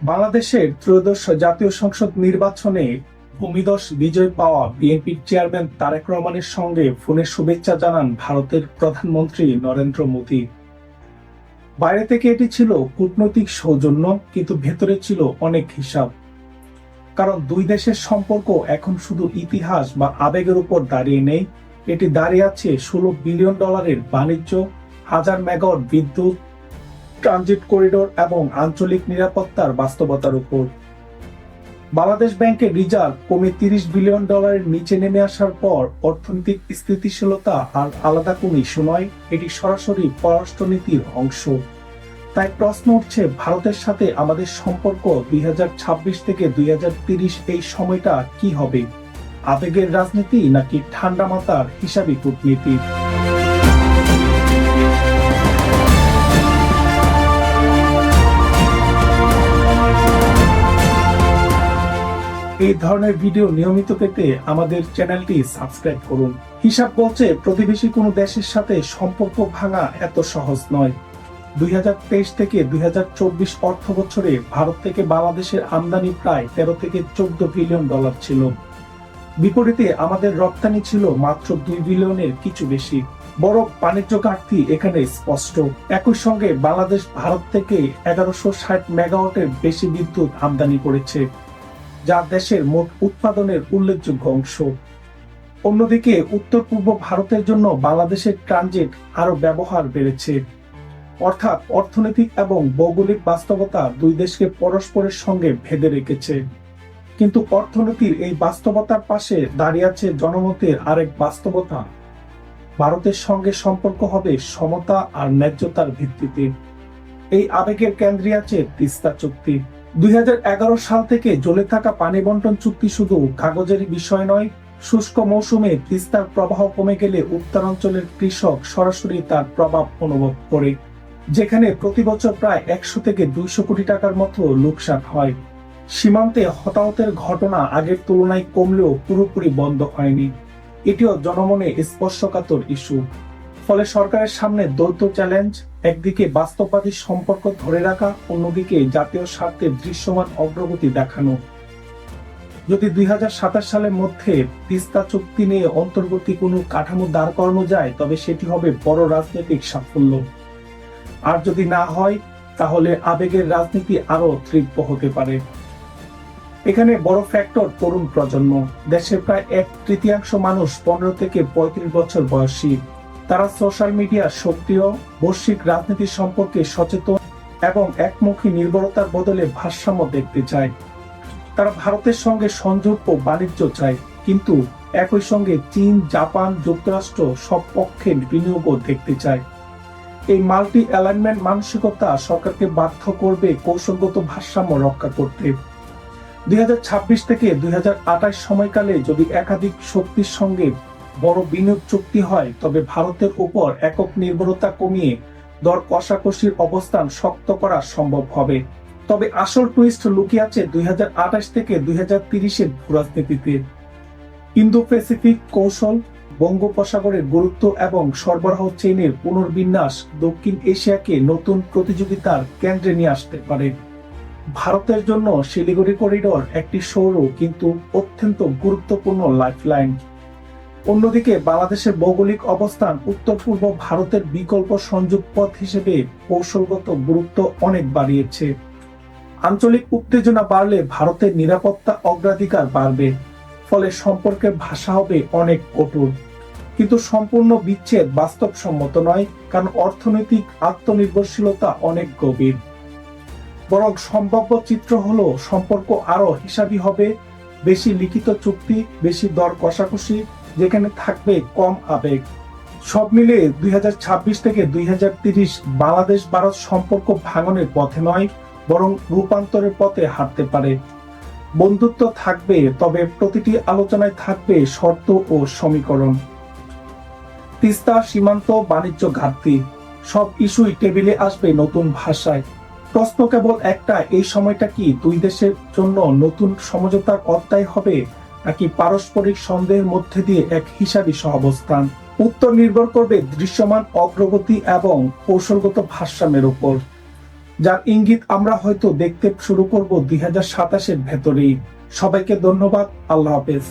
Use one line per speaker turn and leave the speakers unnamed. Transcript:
বাংলাদেশের ত্রয়োদশ জাতীয় সংসদ নির্বাচনে ভূমিধস বিজয় পাওয়া বিএনপির চেয়ারম্যান তারেক রহমানের সঙ্গে ফোনে শুভেচ্ছা জানান ভারতের প্রধানমন্ত্রী নরেন্দ্র মোদী। বাইরে থেকে এটি ছিল কূটনৈতিক সৌজন্য, কিন্তু ভেতরে ছিল অনেক হিসাব। কারণ দুই দেশের সম্পর্ক এখন শুধু ইতিহাস বা আবেগের উপর দাঁড়িয়ে নেই, এটি দাঁড়িয়ে আছে $16 বিলিয়ন বাণিজ্য, 1000 মেগাওয়াট বিদ্যুৎ, ট্রানজিট করিডোর এবং আঞ্চলিক নিরাপত্তার বাস্তবতার উপর। বাংলাদেশ ব্যাংকের রিজার্ভ কমে $30 বিলিয়ন নিচে নেমে আসার পর অর্থনৈতিক স্থিতিশীলতা আর আলাদা কোনো ইস্যু নয়, এটি সরাসরি পররাষ্ট্রনীতির অংশ। তাই প্রশ্ন উঠছে, ভারতের সাথে আমাদের সম্পর্ক 2026 থেকে 2030 এই সময়টা কি হবে? আবেগের রাজনীতি নাকি ঠান্ডা মাথার হিসাবি কূটনীতি? এই ধরনের ভিডিও নিয়মিত পেতে আমাদের চ্যানেলটি সাবস্ক্রাইব করুন। হিসাব বলছে প্রতিবেশী কোনো দেশের সাথে সম্পর্ক ভাঙা এত সহজ নয়। 2023 থেকে 2024 অর্থ বছরে ভারত থেকে বাংলাদেশের আমদানি প্রায় 13 থেকে 14 বিলিয়ন ডলার ছিল। বিপরীতে আমাদের রপ্তানি ছিল মাত্র 2 বিলিয়নের কিছু বেশি। বড় বাণিজ্য ঘাটতি এখানে স্পষ্ট। একই সঙ্গে বাংলাদেশ ভারত থেকে 1160 মেগাওয়াটের বেশি বিদ্যুৎ আমদানি করেছে, যা দেশের মোট উৎপাদনের উল্লেখযোগ্য অংশ। অন্যদিকে উত্তর পূর্ব ভারতের জন্য বাংলাদেশের ট্রানজিট আরো ব্যবহার বেড়েছে। অর্থাৎ অর্থনৈতিক এবং ভৌগোলিক বাস্তবতা দুই দেশকে পরস্পরের সঙ্গে ভেদে রেখেছে। কিন্তু অর্থনীতির এই বাস্তবতার পাশে দাঁড়িয়ে আছে জনমতের আরেক বাস্তবতা। ভারতের সঙ্গে সম্পর্ক হবে সমতা আর ন্যায্যতার ভিত্তিতে। এই আবেগের কেন্দ্রে আছে তিস্তা চুক্তি। 2011 সাল থেকে জ্বলে থাকা পানি বন্টন চুক্তি শুধু কাগজের বিষয় নয়। শুষ্ক মৌসুমে তিস্তার প্রবাহ কমে গেলে উত্তরাঞ্চলের কৃষক সরাসরি তার প্রভাব অনুভব করে, যেখানে প্রতি বছর প্রায় 100 থেকে 200 কোটি টাকার মতো লোকসান হয়। সীমান্তে হতাহতের ঘটনা আগের তুলনায় কমলেও পুরোপুরি বন্ধ হয়নি। এটিও জনমনে স্পর্শকাতর ইস্যু। ফলে সরকারের সামনে দ্বৈত চ্যালেঞ্জ, একদিকে বাস্তববাদী সম্পর্ক ধরে রাখা, অন্যদিকে জাতীয় স্বার্থে দৃশ্যমান অগ্রগতি দেখানো। যদি 2027 সালের মধ্যে তিস্তা চুক্তি নিয়ে অন্তর্বর্তী কোনো কাঠামো দাঁড় করানো যায়, তবে সেটি হবে বড় রাজনৈতিক সাফল্য। আর যদি না হয়, তাহলে আবেগের রাজনীতি আরো তীব্র হতে পারে। এখানে বড় ফ্যাক্টর তরুণ প্রজন্ম। দেশের প্রায় 1/3 মানুষ 15 থেকে 35 বছর বয়সী। তারা সোশ্যাল মিডিয়া সক্রিয়, বৈশ্বিক রাজনীতি সম্পর্কে সচেতন এবং একমুখী নির্ভরতার বদলে ভারসাম্য দেখতে চায়। তারা ভারতের সঙ্গে সংযোগ ও বাণিজ্য চায়, কিন্তু একই সঙ্গে চীন, জাপান, যুক্তরাষ্ট্র সব পক্ষের বিনিয়োগও দেখতে চায়। এই মাল্টি অ্যালাইনমেন্ট মানসিকতা সরকারকে বাধ্য করবে কৌশলগত ভারসাম্য রক্ষা করতে। 2026 থেকে 2028 সময়কালে যদি একাধিক শক্তির সঙ্গে বড় বিনিয়োগ চুক্তি হয়, তবে ভারতের উপর একক নির্ভরতা কমিয়ে দর কষাকষির অবস্থান শক্ত করা সম্ভব হবে। তবে আসল টুইস্ট লুকিয়ে আছে 2028 থেকে 2030-এর ভূরাজনীতিতে। ইন্দো প্যাসিফিক কৌশল, বঙ্গোপসাগরের গুরুত্ব এবং সরবরাহ চেইনের পুনর্বিন্যাস দক্ষিণ এশিয়াকে নতুন প্রতিযোগিতার কেন্দ্রে নিয়ে আসতে পারে। ভারতের জন্য শিলিগুড়ি করিডোর একটি সৌর কিন্তু অত্যন্ত গুরুত্বপূর্ণ লাইফলাইন। অন্যদিকে বাংলাদেশের ভৌগোলিক অবস্থান উত্তর পূর্ব ভারতের বিকল্প সংযোগ পথ হিসেবে কৌশলগত গুরুত্ব অনেক বাড়িয়েছে। আঞ্চলিক উত্তেজনা বাড়লে ভারতের নিরাপত্তা অগ্রাধিকার বাড়বে। ফলে সম্পর্কের ভাষা হবে অনেক কঠোর। কিন্তু সম্পূর্ণ বিচ্ছেদ বাস্তবসম্মত নয়, কারণ অর্থনৈতিক আত্মনির্ভরশীলতা অনেক গভীর। বরং সম্ভাব্য চিত্র হলো সম্পর্ক আরো হিসাবি হবে, বেশি লিখিত চুক্তি, বেশি দর কষাকষি, যেখানে থাকবে কম আবেগ। সব মিলে 2026 থেকে 2030 বাংলাদেশ ভারত সম্পর্ক ভাঙনের পথে নয়, বরং রূপান্তরের পথে হাঁটতে পারে। বন্ধুত্ব থাকবে, তবে প্রতিটি আলোচনায় থাকবে শর্ত ও সমীকরণ। তিস্তা, সীমান্ত, বাণিজ্য ঘাটতি, সব ইস্যুই টেবিলে আসবে নতুন ভাষায়। প্রশ্ন কেবল একটা, এই সময়টা কি দুই দেশের জন্য নতুন সমঝোতার অধ্যায় হবে, নাকি পারস্পরিক সন্দেহের মধ্যে দিয়ে এক হিসাবি সহাবস্থান? উত্তর নির্ভর করবে দৃশ্যমান অগ্রগতি এবং কৌশলগত ভারসাম্যের উপর। যার ইঙ্গিত আমরা হয়তো দেখতে শুরু করব 2027-এর ভেতরেই। সবাইকে ধন্যবাদ। আল্লাহ হাফেজ।